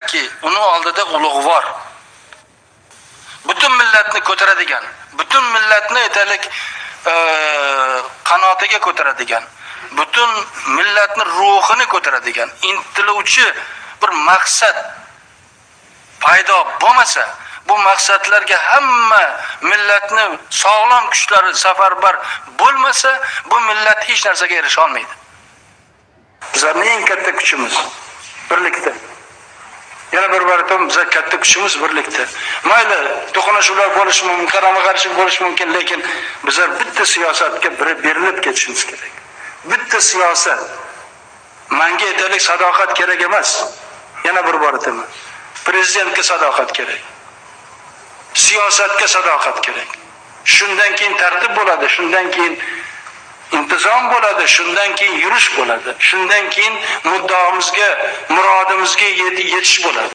ki uni oldida ulug'vor, butun millatni ko'taradigan, butun millatni aytaylik qanotiga ko'taradigan, butun millatni ruhini ko'taradigan, intiluvchi bir maqsad paydo bo'lmasa, bu maqsadlarga hamma millatni sog'lom kuchlari safarbar bo'lmasa, bu millat hech narsaga erisha olmaydi. Bizning eng katta kuchimiz birlikda. Yana bir aytaman, bizning katta kuchimiz birlikda. Mayli, to'qnashuvlar bo'lishi mumkin, qarama-qarshi bo'lishi mumkin, lekin bizlar bitta siyosatga berilib ketishimiz kerak. Bitta siyosat. Menga aytaylik, sadoqat kerak emas. Yana bir aytaman. Prezidentga sadoqat kerak. Siyosatga sadoqat kerak. Shundan keyin tartib bo'ladi, shundan keyin intizom bo'ladi, shundan keyin yurish bo'ladi, shundan keyin muddaomizga, murodimizga yetish bo'ladi.